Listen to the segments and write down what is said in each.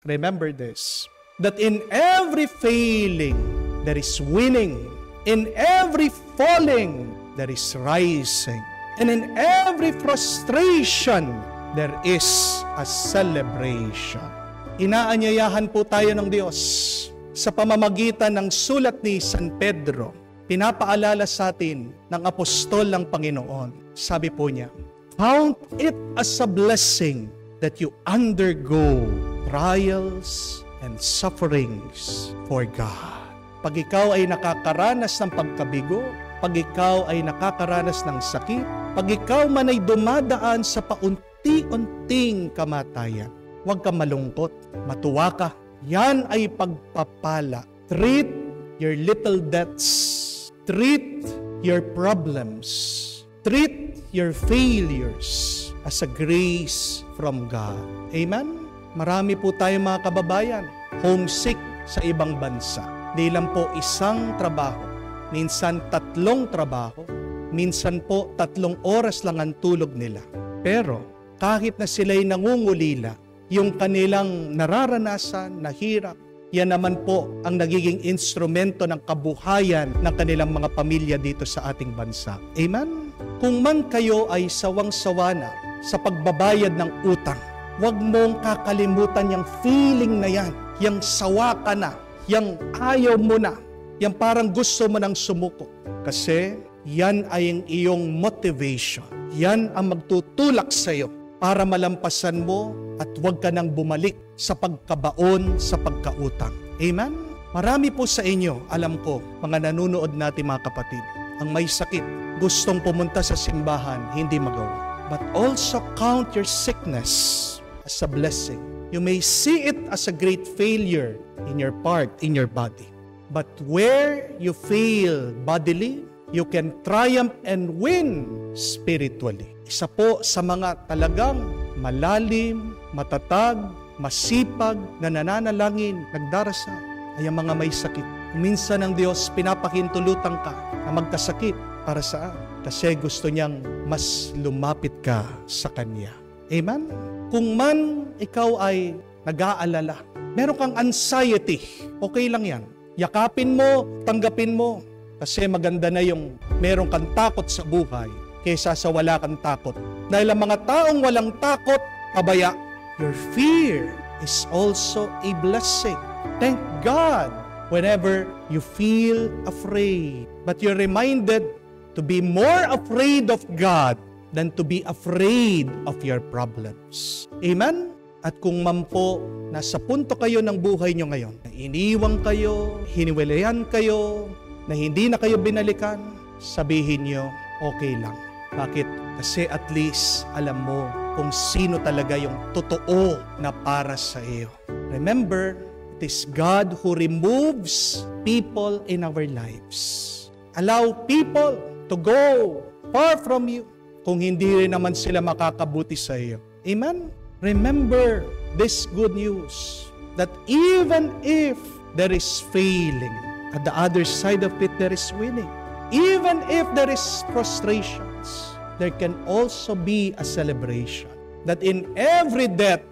remember this, that in every failing, there is winning. In every falling, there is rising. And in every frustration, there is a celebration. Inaanyayahan po tayo ng Diyos sa pamamagitan ng sulat ni San Pedro. Pinapaalala sa atin ng apostol ng Panginoon. Sabi po niya, count it as a blessing that you undergo trials and sufferings for God. Pag ikaw ay nakakaranas ng pagkabigo, pag ikaw ay nakakaranas ng sakit, pag ikaw man ay dumadaan sa paunti-unting kamatayan, huwag kang malungkot, matuwa ka. Yan ay pagpapala. Treat your little debts. Treat your problems. Treat your failures as a grace from God. Amen? Marami po tayong mga kababayan, homesick sa ibang bansa. Di lang po isang trabaho, minsan 3 trabaho, minsan po 3 oras lang ang tulog nila. Pero kahit na sila'y nangungulila, yung kanilang nararanasan na hirap, yan naman po ang nagiging instrumento ng kabuhayan ng kanilang mga pamilya dito sa ating bansa. Amen? Kung man kayo ay sawang-sawa na sa pagbabayad ng utang, huwag mong kakalimutan yung feeling na yan, yung sawa ka na, yung ayaw mo na, yung parang gusto mo nang sumuko. Kasi yan ay ang iyong motivation. Yan ang magtutulak sa iyo para malampasan mo at huwag ka nang bumalik sa pagkabaon, sa pagkautang. Amen? Marami po sa inyo, alam ko, mga nanunood natin mga kapatid, ang may sakit, gustong pumunta sa simbahan, hindi magawa. But also count your sickness as a blessing. You may see it as a great failure in your part, in your body. But where you fail bodily, you can triumph and win spiritually. Isa po sa mga talagang malalim, matatag, masipag na nananalangin, nagdarasal, ay ang mga may sakit. Minsan ang Diyos pinapakintulutan ka na magkasakit. Para saan? Kasi gusto niyang mas lumapit ka sa Kanya. Amen? Kung man ikaw ay nag-aalala, meron kang anxiety, okay lang yan. Yakapin mo, tanggapin mo. Kasi maganda na yung meron kang takot sa buhay kaysa sa wala kang takot. Dahil ang mga taong walang takot, pabaya. Your fear is also a blessing. Thank God whenever you feel afraid. But you're reminded to be more afraid of God than to be afraid of your problems. Amen? At kung man po, nasa punto kayo ng buhay nyo ngayon, na iniwang kayo, hiniwalayan kayo, na hindi na kayo binalikan, sabihin nyo, okay lang. Bakit? Kasi at least alam mo kung sino talaga yung totoo na para sa iyo. Remember, it is God who removes people in our lives. Allow people to go far from you kung hindi rin naman sila makakabuti sa iyo. Amen? Remember this good news that even if there is failing, at the other side of it there is winning. Even if there is frustrations, there can also be a celebration. That in every death,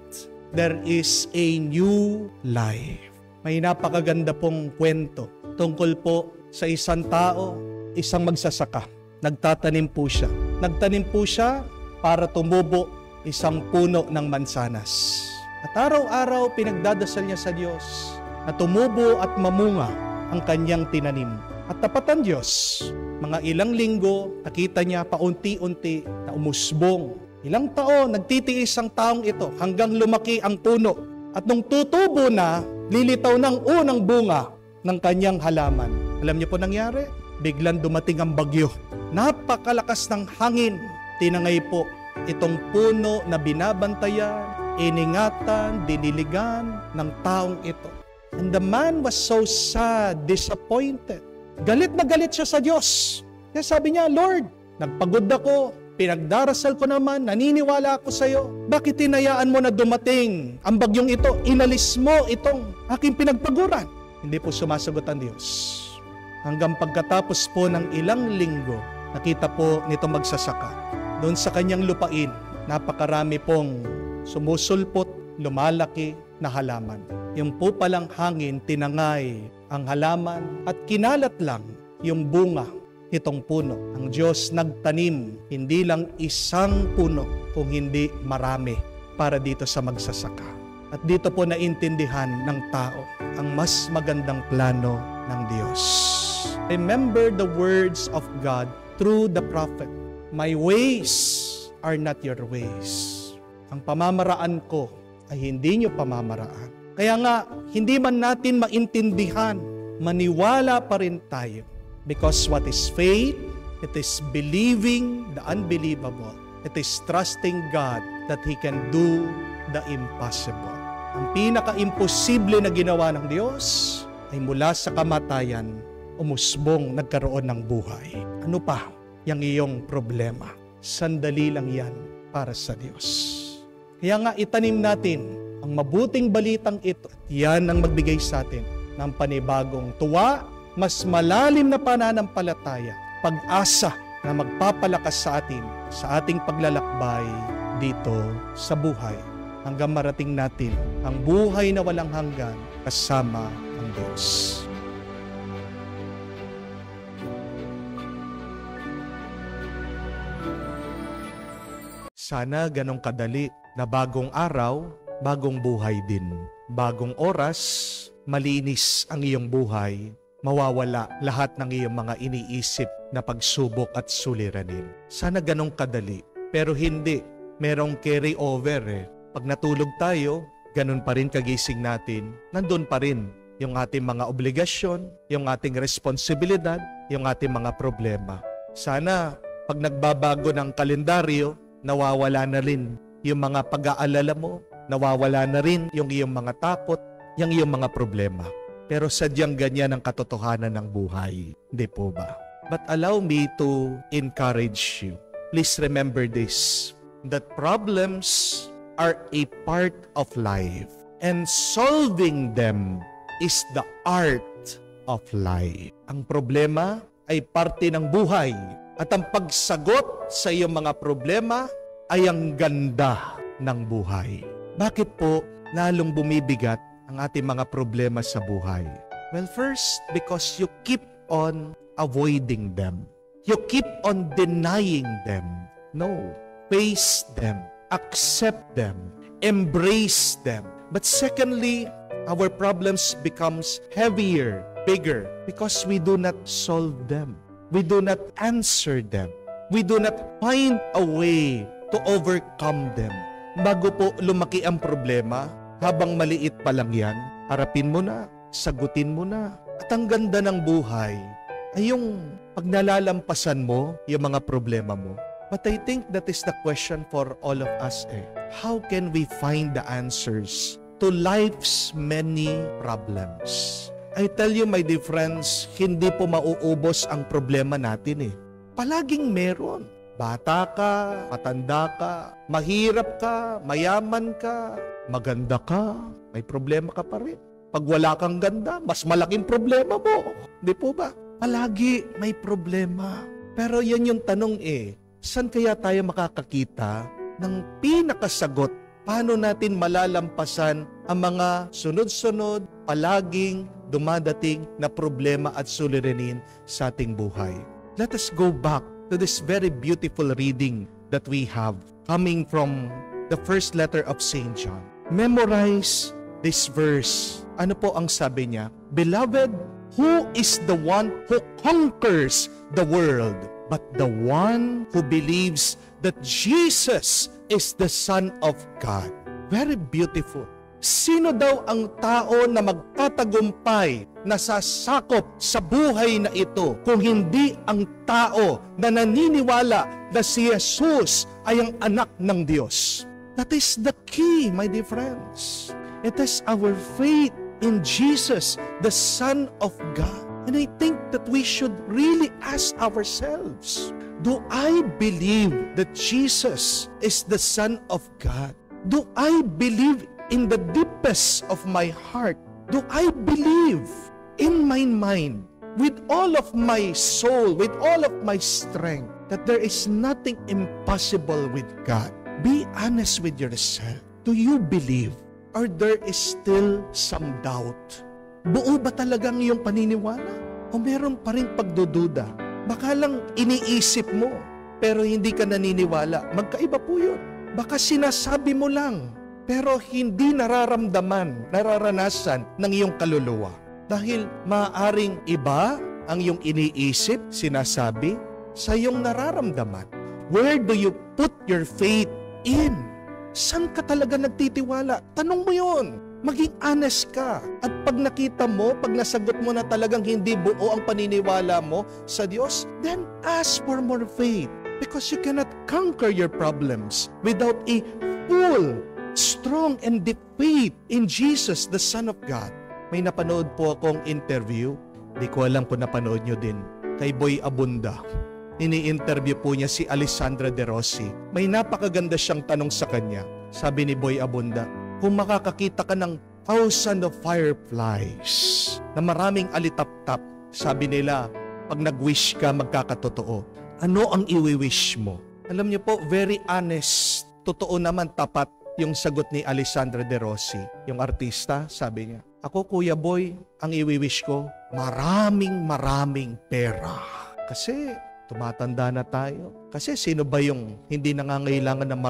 there is a new life. May napakaganda pong kwento tungkol po sa isang tao, isang magsasaka. Nagtatanim po siya. Nagtanim po siya para tumubo isang puno ng mansanas. At araw-araw pinagdadasal niya sa Diyos na tumubo at mamunga ang kanyang tinanim. At tapat ang Diyos, mga ilang linggo, nakita niya paunti-unti na umusbong. Ilang taon, nagtitiis ang taong ito hanggang lumaki ang puno. At nung tutubo na, lilitaw ng unang bunga ng kanyang halaman. Alam niyo po nangyari? Biglang dumating ang bagyo. Napakalakas ng hangin. Tinangay po itong puno na binabantayan, iningatan, diniligan ng taong ito. And the man was so sad, disappointed. Galit na galit siya sa Diyos. Kaya sabi niya, Lord, nagpagod ako, pinagdarasal ko naman, naniniwala ako sa iyo. Bakit tinayaan mo na dumating ang bagyong ito? Inalis mo itong aking pinagpaguran. Hindi po sumasagot ang Diyos. Hanggang pagkatapos po ng ilang linggo, nakita po nito magsasaka. Doon sa kanyang lupain, napakarami pong sumusulpot lumalaki na halaman. Yung po palang hangin, tinangay ang halaman at kinalat lang yung bunga itong puno. Ang Diyos nagtanim, hindi lang isang puno, kung hindi marami para dito sa magsasaka. At dito po naintindihan ng tao ang mas magandang plano ng Diyos. Remember the words of God through the prophet. My ways are not your ways. Ang pamamaraan ko ay hindi nyo pamamaraan. Kaya nga, hindi man natin maintindihan, maniwala pa rin tayo. Because what is faith? It is believing the unbelievable. It is trusting God that He can do the impossible. Ang pinaka-imposible na ginawa ng Diyos ay mula sa kamatayan, umusbong nagkaroon ng buhay. Ano pa yung iyong problema? Sandali lang yan para sa Diyos. Kaya nga itanim natin ang mabuting balitang ito. Yan ang magbigay sa atin ng panibagong tuwa, mas malalim na pananampalataya, pag-asa na magpapalakas sa atin sa ating paglalakbay dito sa buhay hanggang marating natin ang buhay na walang hanggan kasama ang Diyos. Sana ganong kadali na bagong araw, bagong buhay din. Bagong oras, malinis ang iyong buhay, mawawala lahat ng iyong mga iniisip na pagsubok at suliranin. Sana ganong kadali, pero hindi. Merong carry over Pag natulog tayo, ganun pa rin kagising natin, nandun pa rin yung ating mga obligasyon, yung ating responsibilidad, yung ating mga problema. Sana pag nagbabago ng kalendaryo, nawawala na rin yung mga pag-aalala mo, nawawala na rin yung iyong mga takot, yung iyong mga problema. Pero sadyang ganyan ang katotohanan ng buhay. Hindi po ba? But allow me to encourage you. Please remember this, that problems are a part of life, and solving them is the art of life. Ang problema ay parte ng buhay, at ang pagsagot sa iyong mga problema ay ang ganda ng buhay. Bakit po lalong bumibigat ang ating mga problema sa buhay? Well, first, because you keep on avoiding them. You keep on denying them. No, face them, accept them, embrace them. But secondly, our problems becomes heavier, bigger, because we do not solve them. We do not answer them. We do not find a way to overcome them. Bago po lumaki ang problema, habang maliit pa lang yan, harapin mo na, sagutin mo na. At ang ganda ng buhay ay yung pag nalalampasan mo yung mga problema mo. But I think that is the question for all of us. How can we find the answers to life's many problems? I tell you, my dear friends, hindi po mauubos ang problema natin. Palaging meron. Bata ka, matanda ka, mahirap ka, mayaman ka, maganda ka, may problema ka pa rin. Pag wala kang ganda, mas malaking problema mo. Di po ba? Palagi may problema. Pero yan yung tanong saan kaya tayo makakakita ng pinakasagot? Paano natin malalampasan ang mga sunod-sunod, palaging dumadating na problema at suliranin sa ating buhay? Let us go back to this very beautiful reading that we have coming from the first letter of St. John. Memorize this verse. Ano po ang sabi niya? Beloved, who is the one who conquers the world, but the one who believes that Jesus is the Son of God? Very beautiful. Sino daw ang tao na magtatagumpay na sasakop sa buhay na ito kung hindi ang tao na naniniwala na si Jesus ay ang anak ng Diyos? That is the key, my dear friends. It is our faith in Jesus, the Son of God. And I think that we should really ask ourselves, do I believe that Jesus is the Son of God? Do I believe in the deepest of my heart? Do I believe in my mind, with all of my soul, with all of my strength, that there is nothing impossible with God? Be honest with yourself. Do you believe Or there is still some doubt? Buo ba talagang iyong paniniwala? O meron pa rin pagdududa? Baka lang iniisip mo, pero hindi ka naniniwala. Magkaiba po yun. Baka sinasabi mo lang, pero hindi nararanasan ng iyong kaluluwa. Dahil maaaring iba ang iyong iniisip, sinasabi, sa iyong nararamdaman. Where do you put your faith in? Saan ka talaga nagtitiwala? Tanong mo yun. Maging honest ka. At pag nakita mo, pag nasagot mo na talagang hindi buo ang paniniwala mo sa Diyos, then ask for more faith. Because you cannot conquer your problems without a full, strong, and deep faith in Jesus, the Son of God. May napanood po akong interview. Di ko alam kung napanood nyo din. Kay Boy Abunda. Ini-interview po niya si Alessandra De Rossi. May napakaganda siyang tanong sa kanya. Sabi ni Boy Abunda, kung makakakita ka ng 1,000 of fireflies na maraming alitap-tap, sabi nila, pag nag-wish ka, magkakatotoo. Ano ang iwi-wish mo? Alam niyo po, very honest. Totoo naman, tapat yung sagot ni Alessandra De Rossi. Yung artista, sabi niya, ako, Kuya Boy, ang iwi-wish ko, maraming pera. Kasi tumatanda na tayo. Kasi sino ba yung hindi nangangailangan ng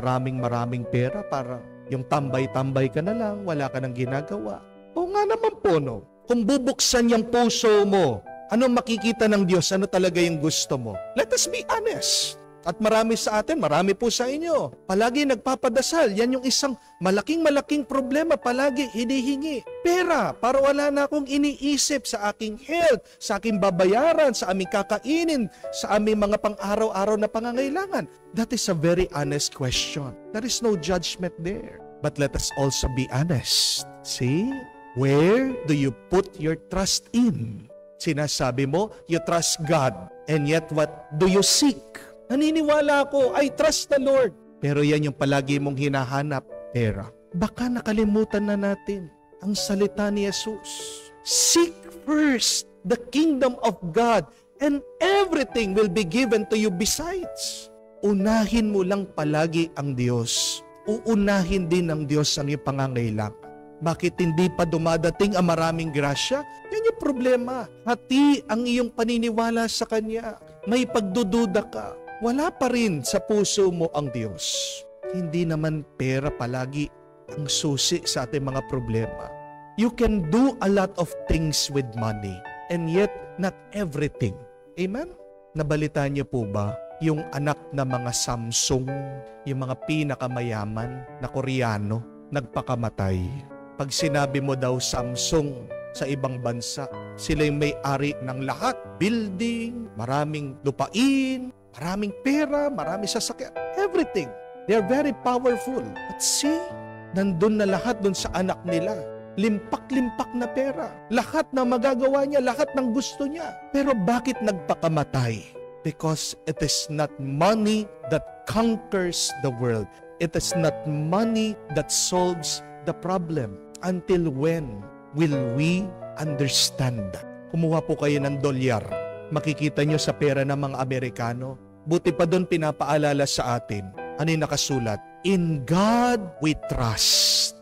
maraming pera para yung tambay-tambay ka na lang, wala ka nang ginagawa? O nga naman po, no? Kung bubuksan yung puso mo, ano makikita ng Diyos? Ano talaga yung gusto mo? Let us be honest. At marami sa atin, marami po sa inyo. Palagi nagpapadasal. Yan yung isang malaking problema. Palagi hinihingi pera para wala na akong iniisip sa aking health, sa aking babayaran, sa aming kakainin, sa aming mga pang-araw-araw na pangangailangan. That is a very honest question. There is no judgment there. But let us also be honest. See? Where do you put your trust in? Sinasabi mo, you trust God. And yet, what do you seek? Naniniwala ako, I trust the Lord. Pero yan yung palagi mong hinahanap, pera. Baka nakalimutan na natin ang salita ni Jesus. Seek first the kingdom of God and everything will be given to you besides. Unahin mo lang palagi ang Diyos. Uunahin din ng Diyos ang iyong pangangailangan. Bakit hindi pa dumadating ang maraming grasya? Yan yung problema. Hati ang iyong paniniwala sa Kanya. May pagdududa ka. Wala pa rin sa puso mo ang Diyos. Hindi naman pera palagi ang susi sa ating mga problema. You can do a lot of things with money and yet not everything. Amen? Nabalitaan niyo po ba yung anak na mga Samsung, yung mga pinakamayaman na Koreano, nagpakamatay? Pag sinabi mo daw Samsung sa ibang bansa, sila yung may-ari ng lahat. Building, maraming lupain, maraming pera, maraming sasakyan, everything. They are very powerful. But see, nandun na lahat dun sa anak nila. Limpak-limpak na pera. Lahat na magagawa niya, lahat ng gusto niya. Pero bakit nagpakamatay? Because it is not money that conquers the world. It is not money that solves the problem. Until when will we understand that? Kumuha po kayo ng dolyar. Makikita nyo sa pera ng mga Amerikano. Buti pa doon pinapaalala sa atin. Ano yung nakasulat? In God we trust.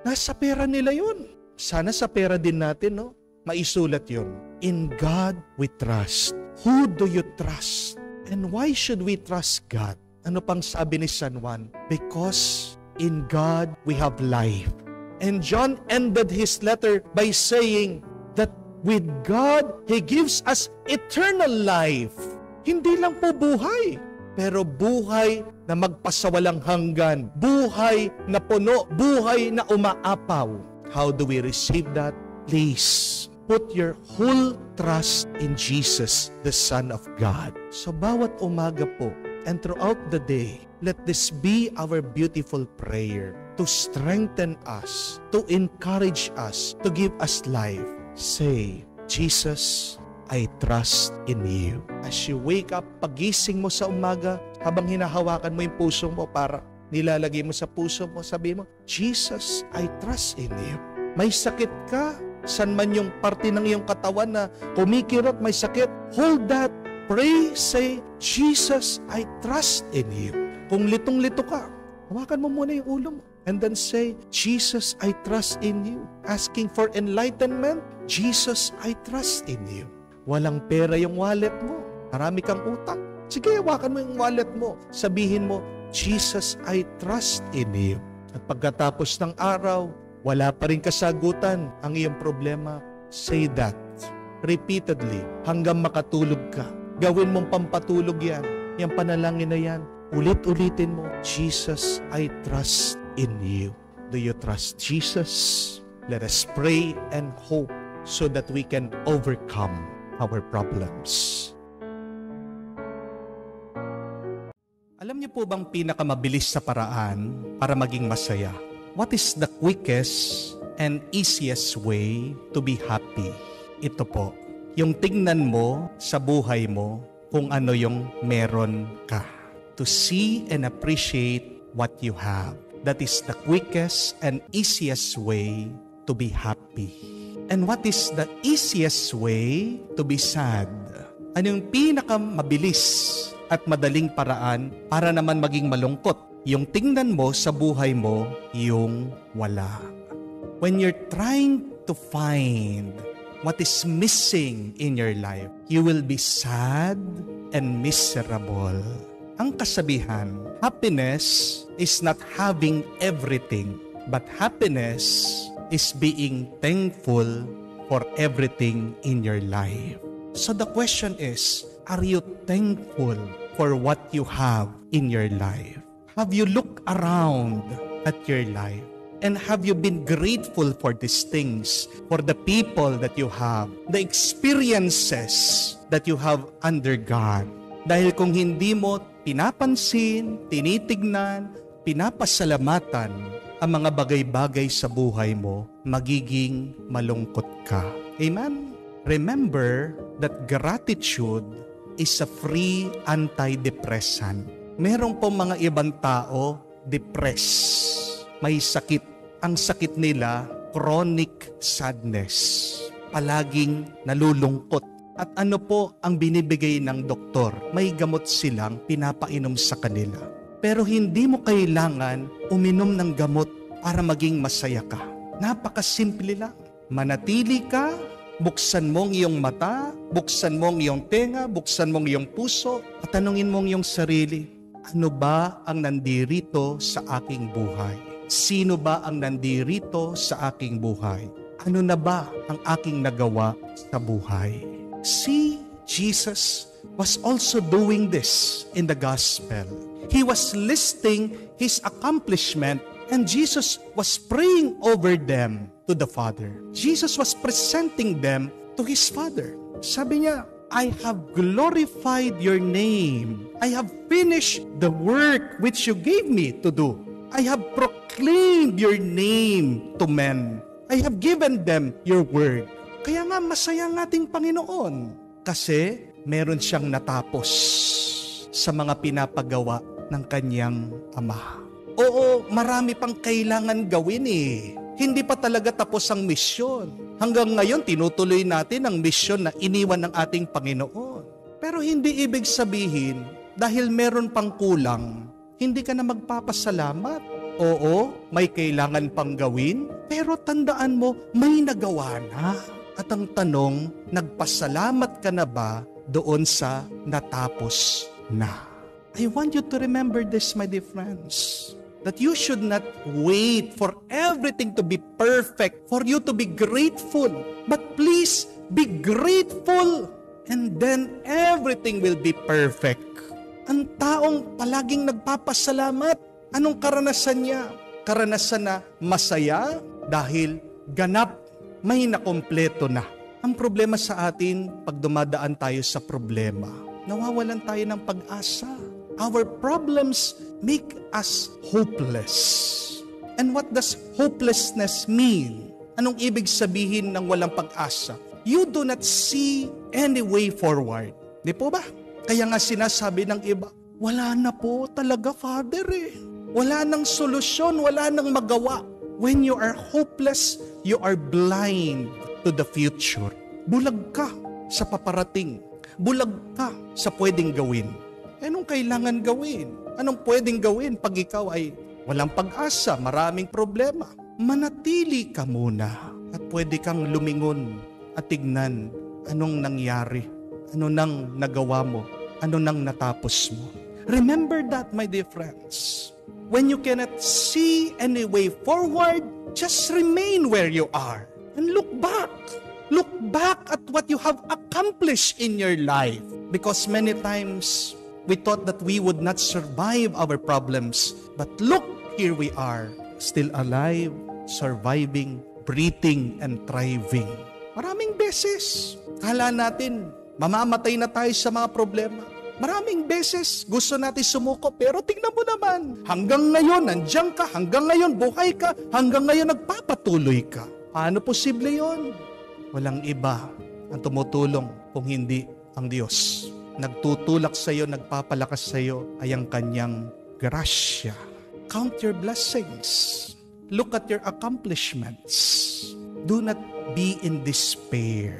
Nasa pera nila yun. Sana sa pera din natin, no? Maisulat yun. In God we trust. Who do you trust? And why should we trust God? Ano pang sabi ni San Juan? Because in God we have life. And John ended his letter by saying that with God, He gives us eternal life. Hindi lang po buhay, pero buhay na magpasawalang hanggan, buhay na puno, buhay na umaapaw. How do we receive that? Please, put your whole trust in Jesus, the Son of God. So bawat umaga po, and throughout the day, let this be our beautiful prayer to strengthen us, to encourage us, to give us life. Say, Jesus, I trust in you. As you wake up, pagising mo sa umaga, habang hinahawakan mo yung puso mo para nilalagay mo sa puso mo, sabi mo, Jesus, I trust in you. May sakit ka, san man yung parte ng iyong katawan na kumikirot, may sakit, hold that, pray, say, Jesus, I trust in you. Kung litong-lito ka, hawakan mo muna yung ulo mo. And then say, Jesus, I trust in you. Asking for enlightenment, Jesus, I trust in you. Walang pera yung wallet mo. Marami kang utang. Sige, hawakan mo yung wallet mo. Sabihin mo, Jesus, I trust in you. At pagkatapos ng araw, wala pa rin kasagutan ang iyong problema. Say that repeatedly hanggang makatulog ka. Gawin mong pampatulog yan. Yung panalangin na yan, ulit-ulitin mo, Jesus, I trust in you. Do you trust Jesus? Let us pray and hope so that we can overcome our problems. Alam niyo po bang pinakamabilis sa paraan para maging masaya? What is the quickest and easiest way to be happy? Ito po, yung tingnan mo sa buhay mo kung ano yung meron ka. To see and appreciate what you have. That is the quickest and easiest way to be happy. And what is the easiest way to be sad? Ano yung pinakamabilis at madaling paraan para naman maging malungkot? Yung tingnan mo sa buhay mo, yung wala. When you're trying to find what is missing in your life, you will be sad and miserable. Ang kasabihan, happiness is not having everything, but happiness is being thankful for everything in your life. So the question is, are you thankful for what you have in your life? Have you looked around at your life? And have you been grateful for these things, for the people that you have, the experiences that you have undergone? Dahil kung hindi mo pinapansin, tinitignan, pinapasalamatan ang mga bagay-bagay sa buhay mo, magiging malungkot ka. Amen? Remember that gratitude is a free antidepressant. Meron po mga ibang tao, depressed, may sakit. Ang sakit nila, chronic sadness. Palaging nalulungkot. At ano po ang binibigay ng doktor? May gamot silang pinapainom sa kanila. Pero hindi mo kailangan uminom ng gamot para maging masaya ka. Napakasimple lang. Manatili ka, buksan mong iyong mata, buksan mong iyong tenga, buksan mong iyong puso, at tanungin mong iyong sarili, ano ba ang nandirito sa aking buhay? Sino ba ang nandirito sa aking buhay? Ano na ba ang aking nagawa sa buhay? See, Jesus was also doing this in the gospel. He was listing his accomplishment, and Jesus was praying over them to the Father. Jesus was presenting them to his Father. Sabi niya, I have glorified your name. I have finished the work which you gave me to do. I have proclaimed your name to men. I have given them your word. Kaya nga masaya ang ating Panginoon kasi meron siyang natapos sa mga pinapagawa ng kanyang Ama. Oo, marami pang kailangan gawin eh. Hindi pa talaga tapos ang misyon. Hanggang ngayon, tinutuloy natin ang misyon na iniwan ng ating Panginoon. Pero hindi ibig sabihin, dahil meron pang kulang, hindi ka na magpapasalamat. Oo, may kailangan pang gawin, pero tandaan mo, may nagawa na. At ang tanong, nagpasalamat ka na ba doon sa natapos na? I want you to remember this, my dear friends. That you should not wait for everything to be perfect, for you to be grateful. But please, be grateful, and then everything will be perfect. Ang taong palaging nagpapasalamat, anong karanasan niya? Karanasan na masaya dahil ganap, may nakompleto na. Ang problema sa atin, pag dumadaan tayo sa problema, nawawalan tayo ng pag-asa. Our problems make us hopeless. And what does hopelessness mean? Anong ibig sabihin ng walang pag-asa? You do not see any way forward. Di po ba? Kaya nga sinasabi ng iba, wala na po talaga, Father eh. Wala nang solusyon, wala nang magawa. When you are hopeless, you are blind to the future. Bulag ka sa paparating. Bulag ka sa pwedeng gawin. Anong kailangan gawin? Anong pwedeng gawin pag ikaw ay walang pag-asa, maraming problema, manatili ka muna at pwede kang lumingon at tignan anong nangyari, ano nang nagawa mo, ano nang natapos mo. Remember that, my dear friends. When you cannot see any way forward, just remain where you are and look back. Look back at what you have accomplished in your life. Because many times, we thought that we would not survive our problems. But look, here we are, still alive, surviving, breathing, and thriving. Maraming beses, kala natin, mamamatay na tayo sa mga problema. Maraming beses, gusto natin sumuko, pero tingnan mo naman, hanggang ngayon, nandiyan ka, hanggang ngayon, buhay ka, hanggang ngayon, nagpapatuloy ka. Paano posible yon? Walang iba ang tumutulong kung hindi ang Diyos. Nagtutulak sa iyo, nagpapalakas sa iyo ay ang kanyang grasya. Count your blessings. Look at your accomplishments. Do not be in despair.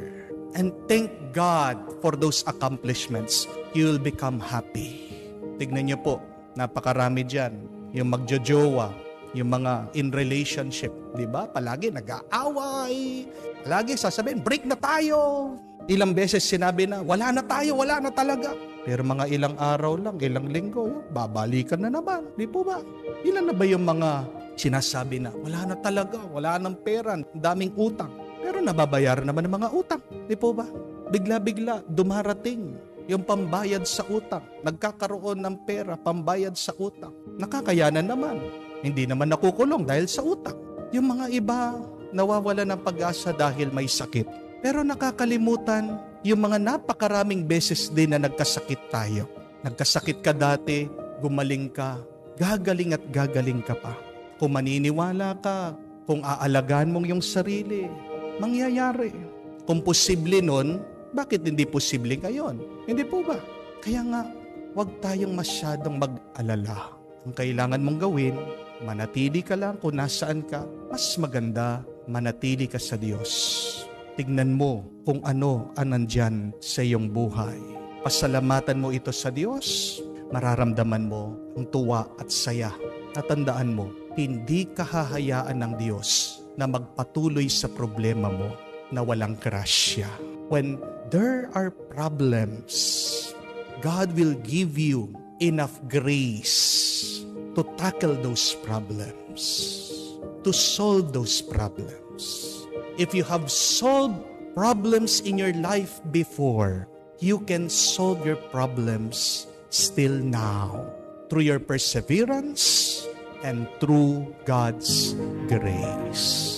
And thank God for those accomplishments. You will become happy. Tignan niyo po, napakarami dyan. Yung magjojowa, yung mga in relationship, di ba? Palagi nag-aaway. Palagi sasabihin, break na tayo. Ilang beses sinabi na, wala na tayo, wala na talaga. Pero mga ilang araw lang, ilang linggo, babalikan na naman. Di po ba? Ilan na ba yung mga sinasabi na, wala na talaga, wala nang pera, daming utang. Pero nababayaran naman ng mga utang. Di po ba? Bigla-bigla, dumarating yung pambayad sa utang. Nagkakaroon ng pera, pambayad sa utang. Nakakayanan naman. Hindi naman nakukulong dahil sa utang. Yung mga iba, nawawala ng pag-asa dahil may sakit. Pero nakakalimutan yung mga napakaraming beses din na nagkasakit tayo. Nagkasakit ka dati, gumaling ka, gagaling at gagaling ka pa. Kung maniniwala ka, kung aalagaan mong yung sarili, mangyayari. Kung posible nun, bakit hindi posible ngayon? Hindi po ba? Kaya nga, huwag tayong masyadong mag-alala. Ang kailangan mong gawin, manatili ka lang kung nasaan ka. Mas maganda, manatili ka sa Diyos. Tignan mo kung ano ang nandyan sa iyong buhay. Pasalamatan mo ito sa Diyos, mararamdaman mo ang tuwa at saya. Natandaan mo, hindi ka hahayaan ng Diyos na magpatuloy sa problema mo na walang grasya. When there are problems, God will give you enough grace to tackle those problems, to solve those problems. If you have solved problems in your life before, you can solve your problems still now through your perseverance and through God's grace.